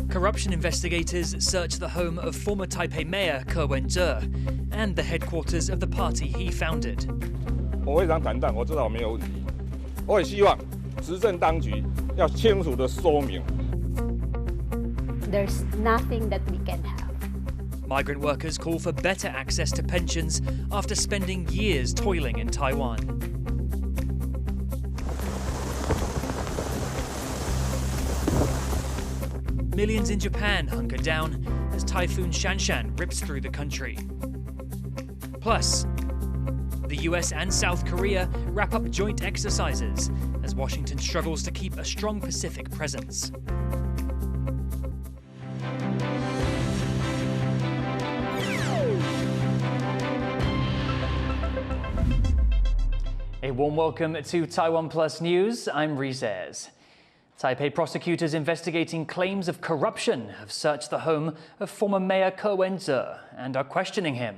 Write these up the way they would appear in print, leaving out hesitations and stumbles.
Corruption investigators search the home of former Taipei Mayor Wen-je and the headquarters of the party he founded. 我非常坦荡，我知道我没有问题。我也希望执政当局要清楚地说明。There's nothing that we can have. Migrant workers call for better access to pensions after spending years toiling in Taiwan. Millions in Japan hunker down as Typhoon Shanshan rips through the country. Plus, the US and South Korea wrap up joint exercises as Washington struggles to keep a strong Pacific presence. A warm welcome to TaiwanPlus News. I'm Reece. Taipei prosecutors investigating claims of corruption have searched the home of former Mayor Wen-je and are questioning him.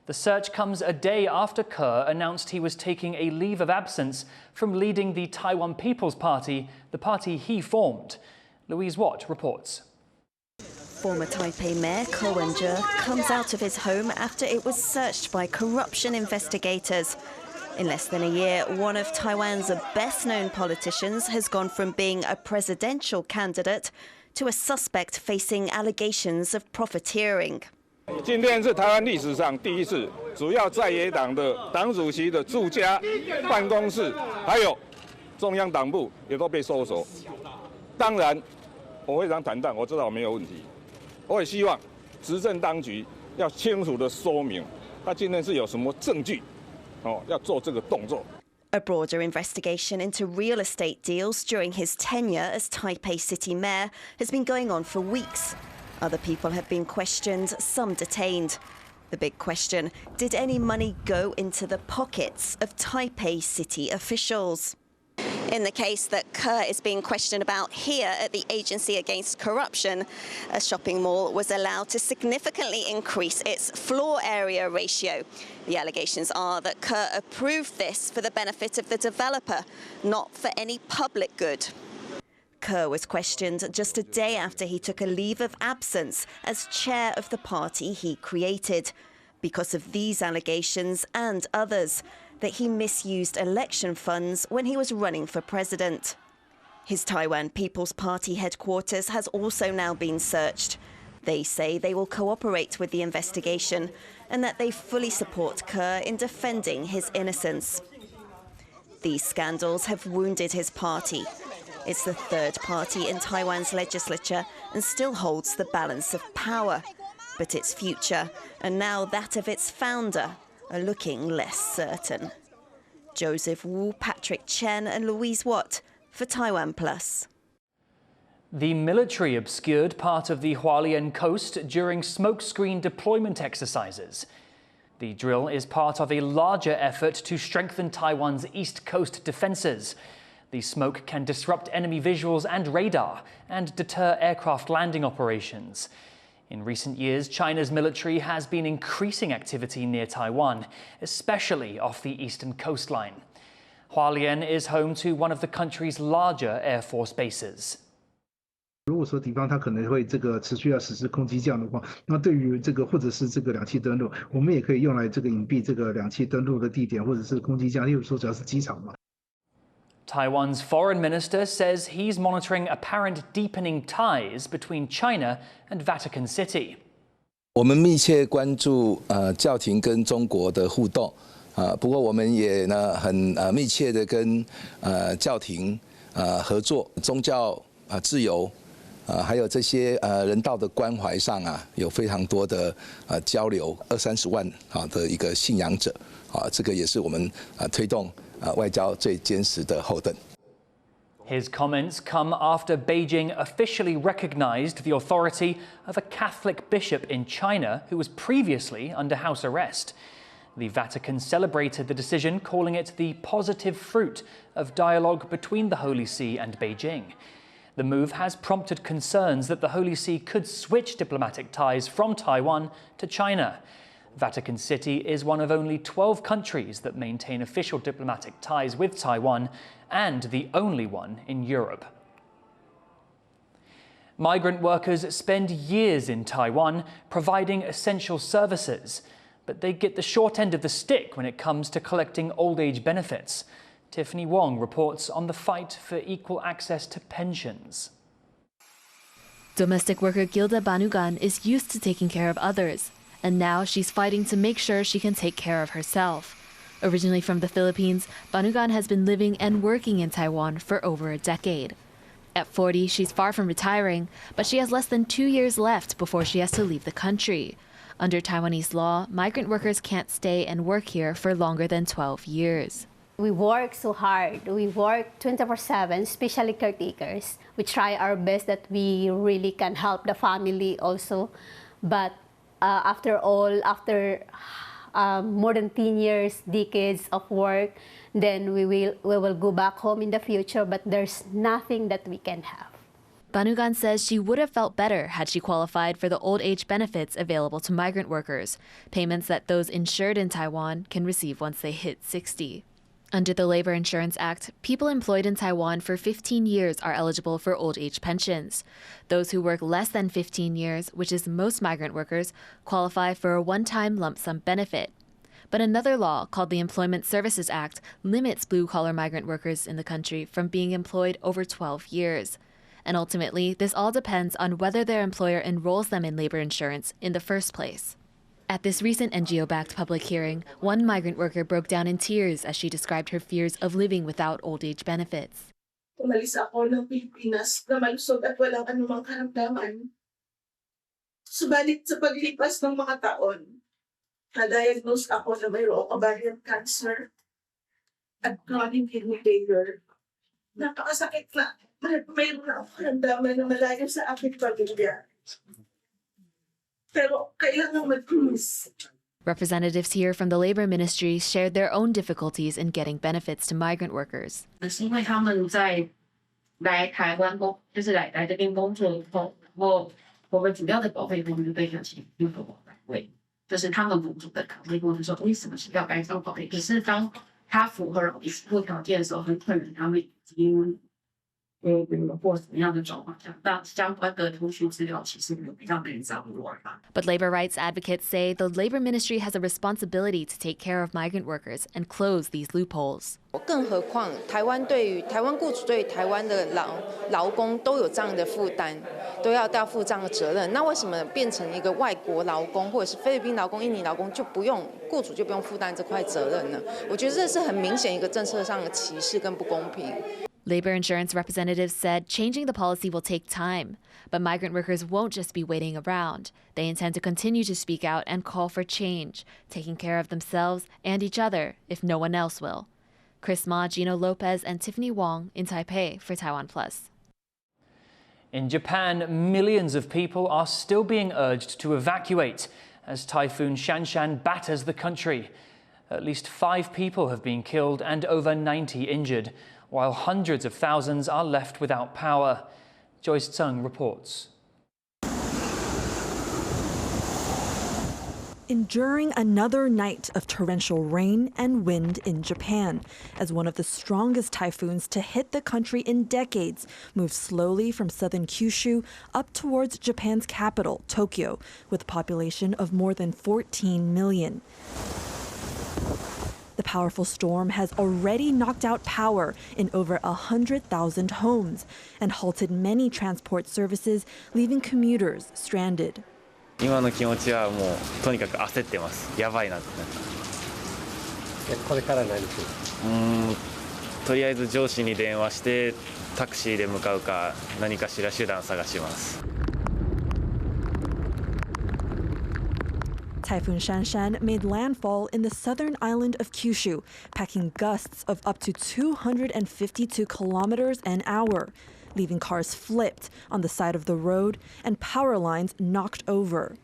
The search comes a day after Ke announced he was taking a leave of absence from leading the Taiwan People's Party, the party he formed. Louise Watt reports. Former Taipei Mayor Wen-je comes out of his home after it was searched by corruption investigators. In less than a year, one of Taiwan's best-known politicians has gone from being a presidential candidate to a suspect facing allegations of profiteering. 今天是台湾历史上第一次，主要在野党的党主席的住家、办公室，还有中央党部也都被搜索。当然，我非常坦荡，我知道我没有问题。我也希望执政当局要清楚地说明，他今天是有什么证据。 A broader investigation into real estate deals during his tenure as Taipei City Mayor has been going on for weeks. Other people have been questioned, some detained. The big question, did any money go into the pockets of Taipei City officials? In the case that Ke is being questioned about here at the Agency Against Corruption, a shopping mall was allowed to significantly increase its floor area ratio. The allegations are that Ke approved this for the benefit of the developer, not for any public good. Ke was questioned just a day after he took a leave of absence as chair of the party he created. Because of these allegations and others, that he misused election funds when he was running for president. His Taiwan People's Party headquarters has also now been searched. They say they will cooperate with the investigation and that they fully support Ke in defending his innocence. These scandals have wounded his party. It's the third party in Taiwan's legislature and still holds the balance of power. But its future, and now that of its founder, are looking less certain. Joseph Wu, Patrick Chen and Louise Watt for TaiwanPlus. The military obscured part of the Hualien coast during smokescreen deployment exercises. The drill is part of a larger effort to strengthen Taiwan's east coast defenses. The smoke can disrupt enemy visuals and radar and deter aircraft landing operations. In recent years, China's military has been increasing activity near Taiwan, especially off the eastern coastline. Hualien is home to one of the country's larger air force bases. 如果说敌方它可能会持续要实施空击降的话，那对于或者是两栖登陆，我们也可以用来隐蔽两栖登陆的地点或者是空击降，例如说只要是机场嘛。 Taiwan's foreign minister says he's monitoring apparent deepening ties between China and Vatican City. 我们密切关注教廷跟中国的互动不过我们也很密切的跟教廷合作，宗教自由还有这些人道的关怀上有非常多的交流，20-30万的一个信仰者这个也是我们推动 外交最坚实的后盾。 His comments come after Beijing officially recognized the authority of a Catholic bishop in China who was previously under house arrest. The Vatican celebrated the decision, calling it the positive fruit of dialogue between the Holy See and Beijing. The move has prompted concerns that the Holy See could switch diplomatic ties from Taiwan to China. Vatican City is one of only 12 countries that maintain official diplomatic ties with Taiwan and the only one in Europe. Migrant workers spend years in Taiwan providing essential services, but they get the short end of the stick when it comes to collecting old age benefits. Tiffany Wong reports on the fight for equal access to pensions. Domestic worker Gilda Banugan is used to taking care of others, and now she's fighting to make sure she can take care of herself. Originally from the Philippines, Banugan has been living and working in Taiwan for over a decade. At 40, she's far from retiring, but she has less than 2 years left before she has to leave the country. Under Taiwanese law, migrant workers can't stay and work here for longer than 12 years. We work so hard. We work 24/7, especially caretakers. We try our best that we really can help the family also. But after more than 10 years, decades of work, then we will go back home in the future, but there's nothing that we can have. Banugan says she would have felt better had she qualified for the old age benefits available to migrant workers, payments that those insured in Taiwan can receive once they hit 60. Under the Labor Insurance Act, people employed in Taiwan for 15 years are eligible for old age pensions. Those who work less than 15 years, which is most migrant workers, qualify for a one-time lump sum benefit. But another law, called the Employment Services Act, limits blue-collar migrant workers in the country from being employed over 12 years. And ultimately, this all depends on whether their employer enrolls them in labor insurance in the first place. At this recent NGO-backed public hearing, one migrant worker broke down in tears as she described her fears of living without old age benefits. Umalis ako ng Pilipinas na malusog at walang anumang karamdaman. Subalit sa paglipas ng mga taon, na-diagnose ako na mayroong ovarian cancer at chronic kidney failure. Napakasakit na. Mayroon na ako karamdaman na malayo sa aking pamilya. Representatives here from the labor ministry shared their own difficulties in getting benefits to migrant workers. 因为他们在来台湾来这边工作以后，我们主要的保费我们对象是6个单位，就是他们补助的考虑过程说为什么是要该收保费，可是当他符合劳动条件的时候，很可能他们已经或什么样的状况下，那相关的通讯资料其实比较难掌握。But labor rights advocates say the labor ministry has a responsibility to take care of migrant workers and close these loopholes. 更何况台湾雇主对台湾的劳工都有这样的负担，都要负这样的责任。那为什么变成一个外国劳工或者是菲律宾劳工、印尼劳工雇主就不用负担这块责任呢？我觉得这是很明显一个政策上的歧视跟不公平。Labor insurance representatives said changing the policy will take time, but migrant workers won't just be waiting around. They intend to continue to speak out and call for change, taking care of themselves and each other if no one else will. Chris Ma, Gino Lopez, and Tiffany Wong in Taipei for TaiwanPlus. In Japan, millions of people are still being urged to evacuate as Typhoon Shanshan batters the country. At least 5 people have been killed and over 90 injured, while hundreds of thousands are left without power. Joyce Tseng reports. Enduring another night of torrential rain and wind in Japan, as one of the strongest typhoons to hit the country in decades moves slowly from southern Kyushu up towards Japan's capital, Tokyo, with a population of more than 14 million. The powerful storm has already knocked out power in over 100,000 homes and halted many transport services, leaving commuters stranded. 今の気持ちはもうとにかく焦ってます。やばいなって。これから何する？とりあえず上司に電話してタクシーで向かうか何かしら手段探します。 Typhoon Shanshan made landfall in the southern island of Kyushu, packing gusts of up to 252 kilometers an hour, leaving cars flipped on the side of the road and power lines knocked over.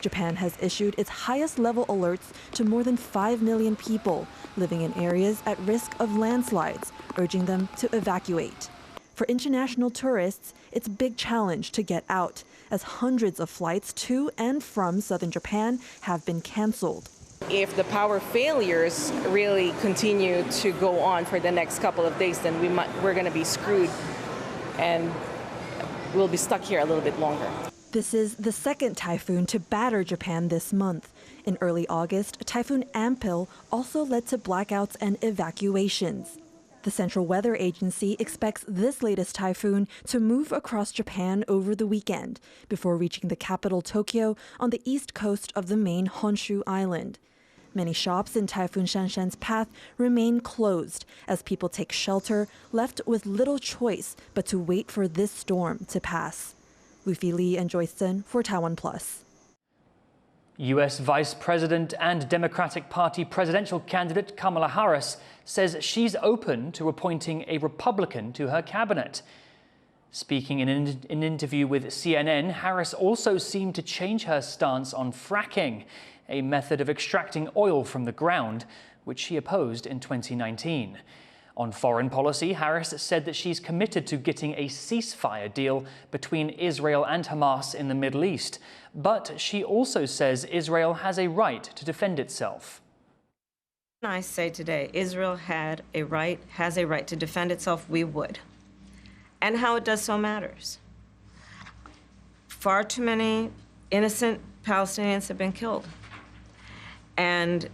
Japan has issued its highest level alerts to more than 5 million people living in areas at risk of landslides, urging them to evacuate. For international tourists, it's a big challenge to get out, as hundreds of flights to and from southern Japan have been canceled. If the power failures really continue to go on for the next couple of days, then we're going to be screwed and we'll be stuck here a little bit longer. This is the second typhoon to batter Japan this month. In early August, Typhoon Ampil also led to blackouts and evacuations. The Central Weather Agency expects this latest typhoon to move across Japan over the weekend before reaching the capital Tokyo on the east coast of the main Honshu Island. Many shops in Typhoon Shanshan's path remain closed as people take shelter, left with little choice but to wait for this storm to pass. Luffy Lee and Joyce Sun for TaiwanPlus. U.S. Vice President and Democratic Party presidential candidate Kamala Harris says she's open to appointing a Republican to her cabinet. Speaking in an interview with CNN, Harris also seemed to change her stance on fracking, a method of extracting oil from the ground, which she opposed in 2019. On foreign policy, Harris said that she's committed to getting a ceasefire deal between Israel and Hamas in the Middle East. But she also says Israel has a right to defend itself. I say today, Israel has a right to defend itself, we would. And how it does so matters. Far too many innocent Palestinians have been killed. And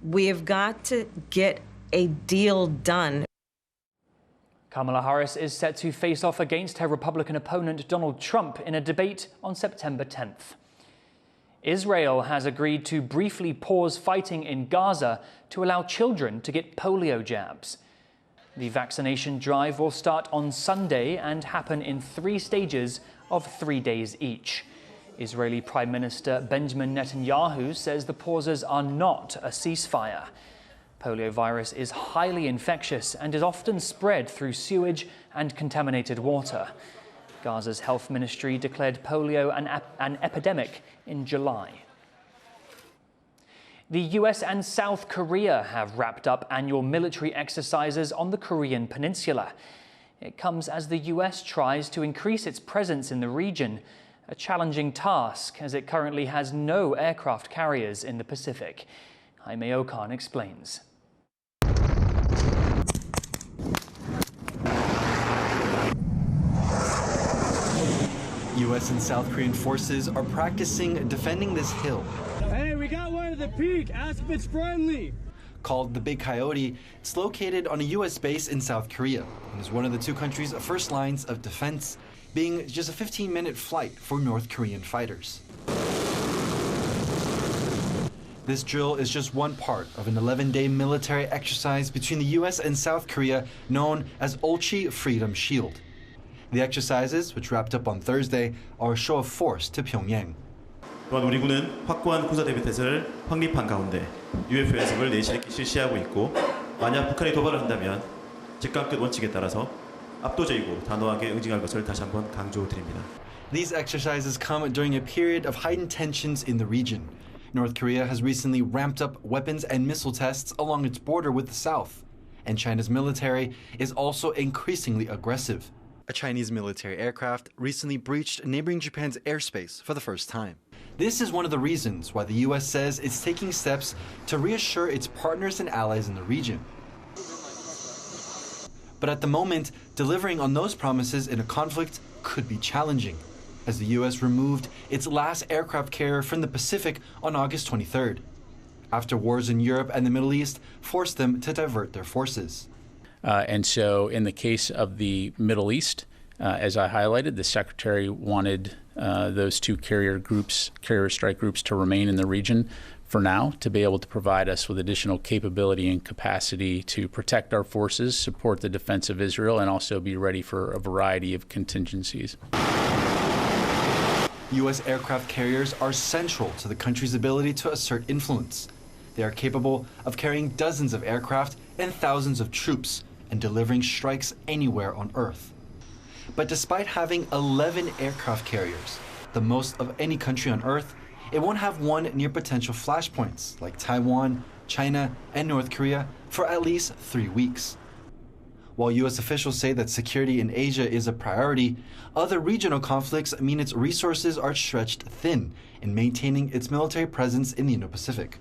we have got to get a deal done. Kamala Harris is set to face off against her Republican opponent Donald Trump in a debate on September 10th. Israel has agreed to briefly pause fighting in Gaza to allow children to get polio jabs. The vaccination drive will start on Sunday and happen in 3 stages of 3 days each. Israeli Prime Minister Benjamin Netanyahu says the pauses are not a ceasefire. Poliovirus is highly infectious and is often spread through sewage and contaminated water. Gaza's health ministry declared polio an epidemic in July. The US and South Korea have wrapped up annual military exercises on the Korean peninsula. It comes as the US tries to increase its presence in the region, a challenging task as it currently has no aircraft carriers in the Pacific. Jaime Okan explains. U.S. and South Korean forces are practicing defending this hill. Hey, we got one at the peak. Ask if it's friendly. Called the Big Coyote, it's located on a U.S. base in South Korea and is one of the 2 countries' first lines of defense, being just a 15-minute flight for North Korean fighters. This drill is just one part of an 11-day military exercise between the U.S. and South Korea known as Ulchi Freedom Shield. The exercises, which wrapped up on Thursday, are a show of force to Pyongyang. 또한 우리 군은 확고한 군사 대비 태세를 확립한 가운데 UF 연습을 내실 있게 실시하고 있고 만약 북한이 도발을 한다면 직간끝 원칙에 따라서 압도적이고 단호하게 응징할 것을 다시 한번 강조드립니다. These exercises come during a period of heightened tensions in the region. North Korea has recently ramped up weapons and missile tests along its border with the South, and China's military is also increasingly aggressive. A Chinese military aircraft recently breached neighboring Japan's airspace for the first time. This is one of the reasons why the U.S. says it's taking steps to reassure its partners and allies in the region. But at the moment, delivering on those promises in a conflict could be challenging, as the U.S. removed its last aircraft carrier from the Pacific on August 23rd, after wars in Europe and the Middle East forced them to divert their forces. And so in the case of the Middle East, as I highlighted, the Secretary wanted those 2 carrier strike groups to remain in the region for now, to be able to provide us with additional capability and capacity to protect our forces, support the defense of Israel, and also be ready for a variety of contingencies. U.S. aircraft carriers are central to the country's ability to assert influence. They are capable of carrying dozens of aircraft and thousands of troops and delivering strikes anywhere on Earth. But despite having 11 aircraft carriers, the most of any country on Earth, it won't have one near potential flashpoints like Taiwan, China, and North Korea for at least 3 weeks. While U.S. officials say that security in Asia is a priority, other regional conflicts mean its resources are stretched thin in maintaining its military presence in the Indo-Pacific.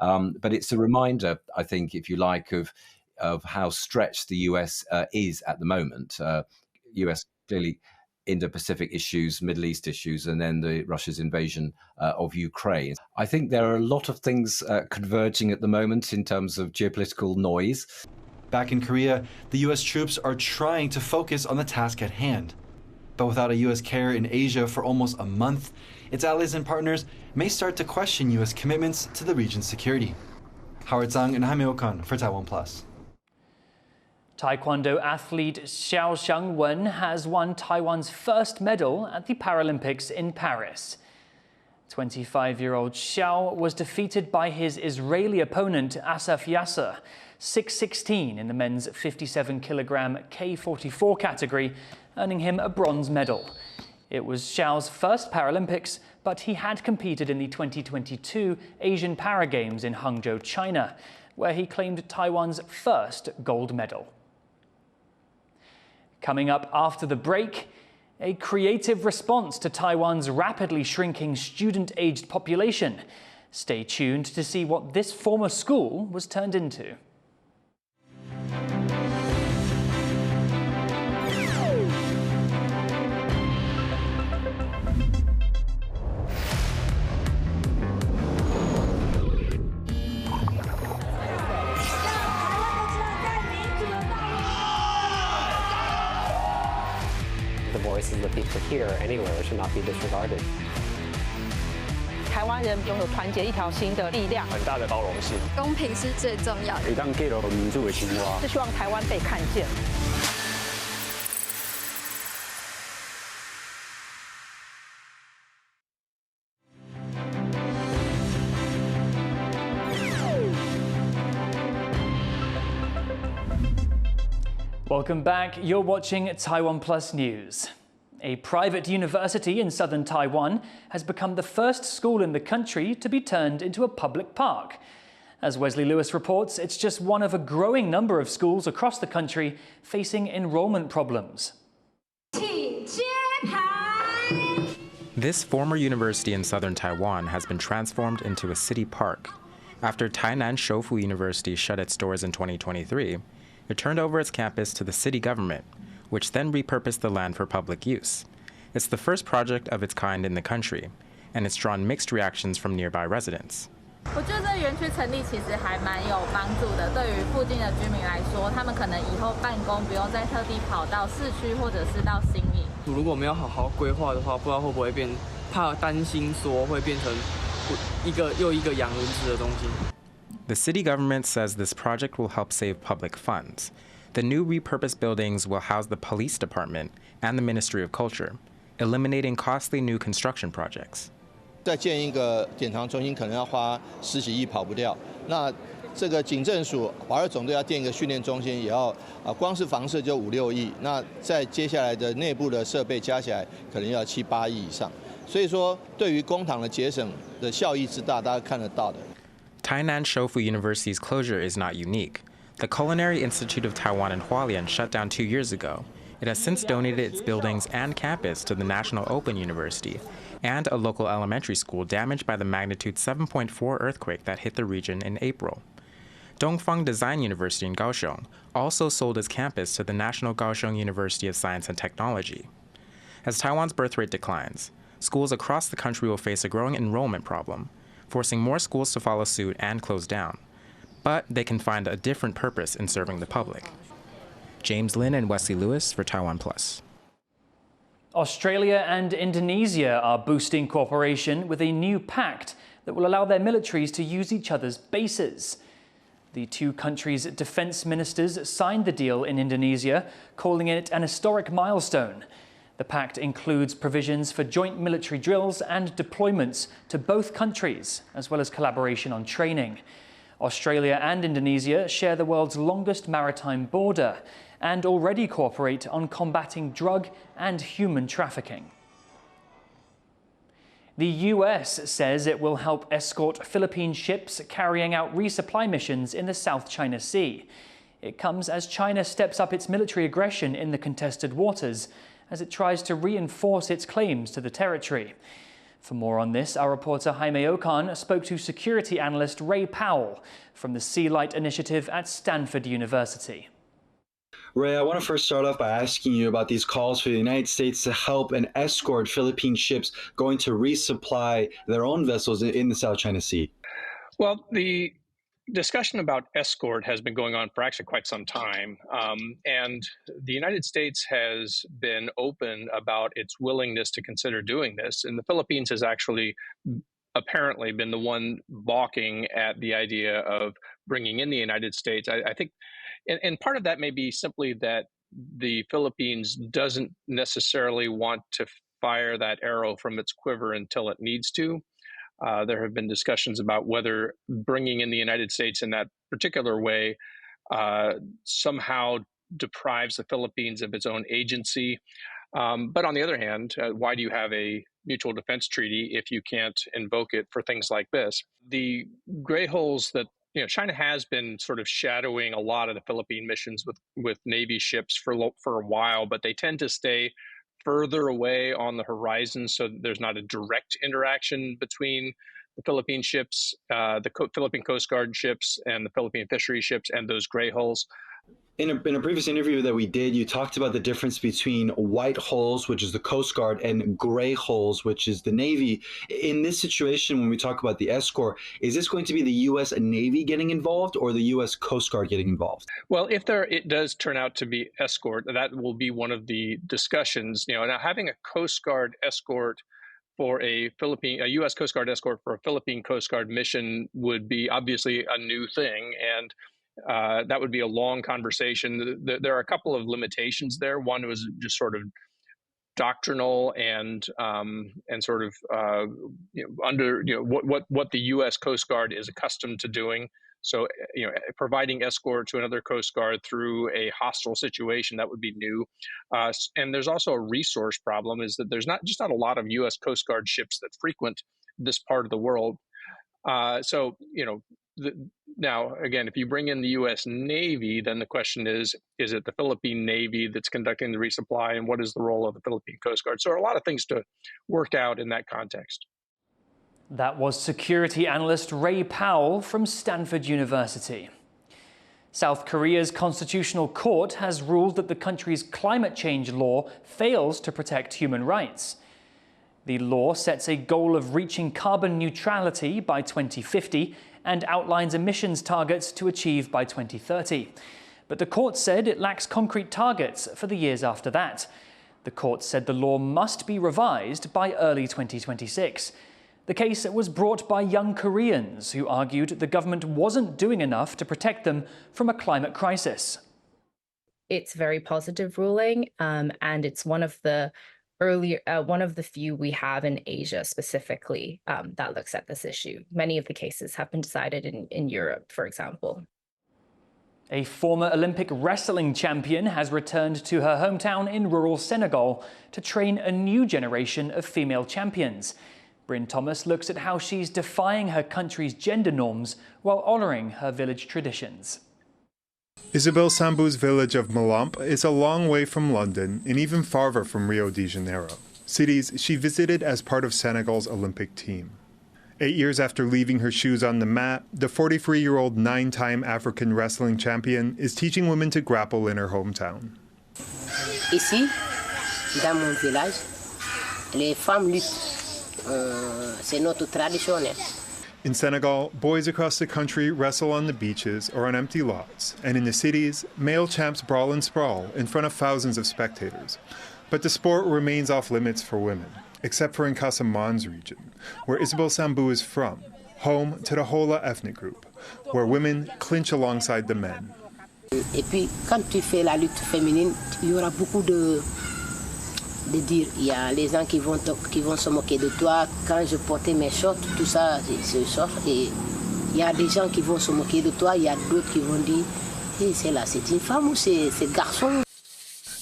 But it's a reminder, I think, if you like, of how stretched the US is at the moment. US clearly Indo-Pacific issues, Middle East issues, and then Russia's invasion of Ukraine. I think there are a lot of things converging at the moment in terms of geopolitical noise. Back in Korea, the U.S. troops are trying to focus on the task at hand. But without a U.S. carrier in Asia for almost a month, its allies and partners may start to question U.S. commitments to the region's security. Howard Zhang and Jaime Okan for TaiwanPlus. Taekwondo athlete Xiao Wen has won Taiwan's first medal at the Paralympics in Paris. 25-year-old Xiao was defeated by his Israeli opponent Asaf Yasser, 6'16" in the men's 57-kilogram K44 category, earning him a bronze medal. It was Xiao's first Paralympics, but he had competed in the 2022 Asian Paragames in Hangzhou, China, where he claimed Taiwan's first gold medal. Coming up after the break, a creative response to Taiwan's rapidly shrinking student-aged population. Stay tuned to see what this former school was turned into. The voices of the people here anywhere should not be disregarded. 台湾人拥有团结一条心的力量，很大的包容性，公平是最重要的。一旦给了民主的情况，是希望台湾被看见。Welcome back. You're watching TaiwanPlus News. A private university in southern Taiwan has become the first school in the country to be turned into a public park. As Wesley Lewis reports, it's just one of a growing number of schools across the country facing enrollment problems. This former university in southern Taiwan has been transformed into a city park. After Tainan Shofu University shut its doors in 2023, it turned over its campus to the city government, which then repurposed the land for public use. It's the first project of its kind in the country, and it's drawn mixed reactions from nearby residents. 我觉得这个园区成立其实还蛮有帮助的，对于附近的居民来说，他们可能以后办公不用再特地跑到市区或者是到新义。如果没有好好规划的话，不知道会不会变，怕担心说会变成一个又一个养蚊子的中心。 The city government says this project will help save public funds. The new repurposed buildings will house the police department and the Ministry of Culture, eliminating costly new construction projects. 再建一个典藏中心可能要花10几亿跑不掉。那这个警政署华二总队要建一个训练中心，也要光是房舍就5、6亿。那在接下来的内部的设备加起来，可能要7、8亿以上。所以说，对于公帑的节省的效益之大，大家看得到的。 Tainan Shofu University's closure is not unique. The Culinary Institute of Taiwan in Hualien shut down 2 years ago. It has since donated its buildings and campus to the National Open University and a local elementary school damaged by the magnitude 7.4 earthquake that hit the region in April. Dongfang Design University in Kaohsiung also sold its campus to the National Kaohsiung University of Science and Technology. As Taiwan's birth rate declines, schools across the country will face a growing enrollment problem, forcing more schools to follow suit and close down. But they can find a different purpose in serving the public. James Lin and Wesley Lewis for TaiwanPlus. Australia and Indonesia are boosting cooperation with a new pact that will allow their militaries to use each other's bases. The two countries' defense ministers signed the deal in Indonesia, calling it an historic milestone. The pact includes provisions for joint military drills and deployments to both countries, as well as collaboration on training. Australia and Indonesia share the world's longest maritime border and already cooperate on combating drug and human trafficking. The US says it will help escort Philippine ships carrying out resupply missions in the South China Sea. It comes as China steps up its military aggression in the contested waters as it tries to reinforce its claims to the territory. For more on this, our reporter Jaime Okan spoke to security analyst Ray Powell from the Sea Light Initiative at Stanford University. Ray, I want to first start off by asking you about these calls for the United States to help and escort Philippine ships going to resupply their own vessels in the South China Sea. Well, the discussion about escort has been going on for actually quite some time. And the United States has been open about its willingness to consider doing this. And the Philippines has actually apparently been the one balking at the idea of bringing in the United States. I think, and part of that may be simply that the Philippines doesn't necessarily want to fire that arrow from its quiver until it needs to. There have been discussions about whether bringing in the United States in that particular way somehow deprives the Philippines of its own agency. But on the other hand, why do you have a mutual defense treaty if you can't invoke it for things like this? The gray holes that China has been sort of shadowing a lot of the Philippine missions with Navy ships for a while, but they tend to stay further away on the horizon, so there's not a direct interaction between the Philippine ships, the Philippine Coast Guard ships, and the Philippine fishery ships, and those gray holes. In a previous interview that we did, you talked about the difference between white holes, which is the Coast Guard, and gray holes, which is the Navy. In this situation, when we talk about the escort, is this going to be the U.S. Navy getting involved or the U.S. Coast Guard getting involved? Well, if it does turn out to be escort, that will be one of the discussions. Now having a Coast Guard escort for a U.S. Coast Guard escort for a Philippine Coast Guard mission would be obviously a new thing, and that would be a long conversation. There are a couple of limitations there. One was just sort of doctrinal and sort of what the U.S. Coast Guard is accustomed to doing. So providing escort to another Coast Guard through a hostile situation, that would be new. And there's also a resource problem, is that there's not a lot of U.S. Coast Guard ships that frequent this part of the world. Now, again, if you bring in the U.S. Navy, then the question is it the Philippine Navy that's conducting the resupply, and what is the role of the Philippine Coast Guard? So there are a lot of things to work out in that context. That was security analyst Ray Powell from Stanford University. South Korea's Constitutional Court has ruled that the country's climate change law fails to protect human rights. The law sets a goal of reaching carbon neutrality by 2050 and outlines emissions targets to achieve by 2030. But the court said it lacks concrete targets for the years after that. The court said the law must be revised by early 2026. The case was brought by young Koreans who argued the government wasn't doing enough to protect them from a climate crisis. It's a very positive ruling, and it's one of the few we have in Asia specifically that looks at this issue. Many of the cases have been decided in Europe, for example. A former Olympic wrestling champion has returned to her hometown in rural Senegal to train a new generation of female champions. Bryn Thomas looks at how she's defying her country's gender norms while honouring her village traditions. Isabelle Sambou's village of Malamp is a long way from London and even farther from Rio de Janeiro, cities she visited as part of Senegal's Olympic team. 8 years after leaving her shoes on the mat, the 43-year-old 9-time African wrestling champion is teaching women to grapple in her hometown. Ici, dans mon village, les femmes luttent. C'est notre tradition. In Senegal, boys across the country wrestle on the beaches or on empty lots, and in the cities, male champs brawl and sprawl in front of thousands of spectators. But the sport remains off limits for women, except for in Casaman's region, where Isabelle Sambou is from, home to the Hola ethnic group, where women clinch alongside the men. Et puis, quand tu fais la lutte féminine, il y aura beaucoup de dire, il y a les gens qui vont se moquer de toi. Quand je portais mes shorts, tout ça, c'est short. Et il y a des gens qui vont se moquer de toi. Il y a d'autres qui vont dire, hey, c'est une femme ou c'est garçon.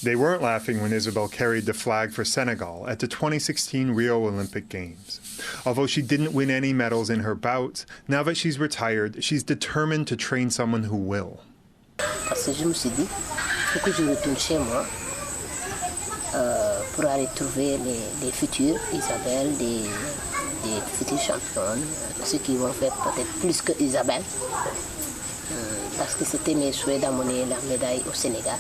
They weren't laughing when Isabelle carried the flag for Senegal at the 2016 Rio Olympic Games. Although she didn't win any medals in her bouts, now that she's retired, she's determined to train someone who will. parce que je me suis dit, il faut que je retourne chez moi pour aller trouver les futures Isabelle, des futures championnes, ceux qui vont faire peut-être plus que Isabelle, parce que c'était mes souhaits d'amener la médaille au Sénégal.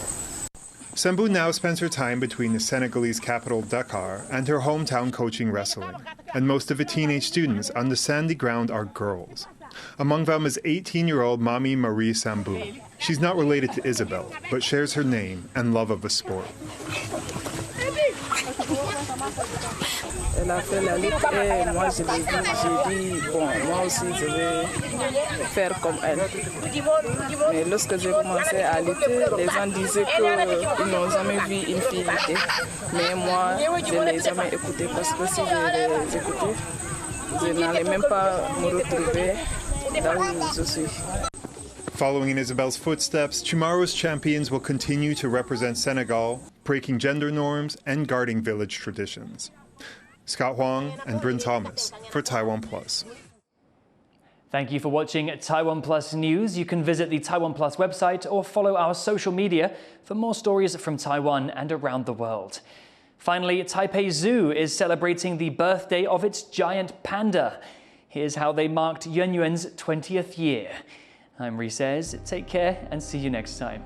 Sembou now spends her time between the Senegalese capital Dakar and her hometown coaching wrestling, and most of the teenage students on the sandy ground are girls. Among them is 18-year-old Mami Marie Sambou. She's not related to Isabelle, but shares her name and love of the sport. Elle a fait la lutte et moi je l'ai vu, j'ai dit bon, moi aussi je vais faire comme elle. Mais lorsque j'ai commencé à lutter, les gens disaient qu'ils n'ont jamais vu une fille lutter. Mais moi, je ne les ai jamais écoutés parce que si je les écoutais, je n'allais même pas me retrouver là où je suis. Following in Isabelle's footsteps, tomorrow's champions will continue to represent Senegal, breaking gender norms and guarding village traditions. Scott Huang and Bryn Thomas for TaiwanPlus. Thank you for watching TaiwanPlus News. You can visit the TaiwanPlus website or follow our social media for more stories from Taiwan and around the world. Finally, Taipei Zoo is celebrating the birthday of its giant panda. Here's how they marked Wen-je's 20th year. I'm Reece. Take care and see you next time.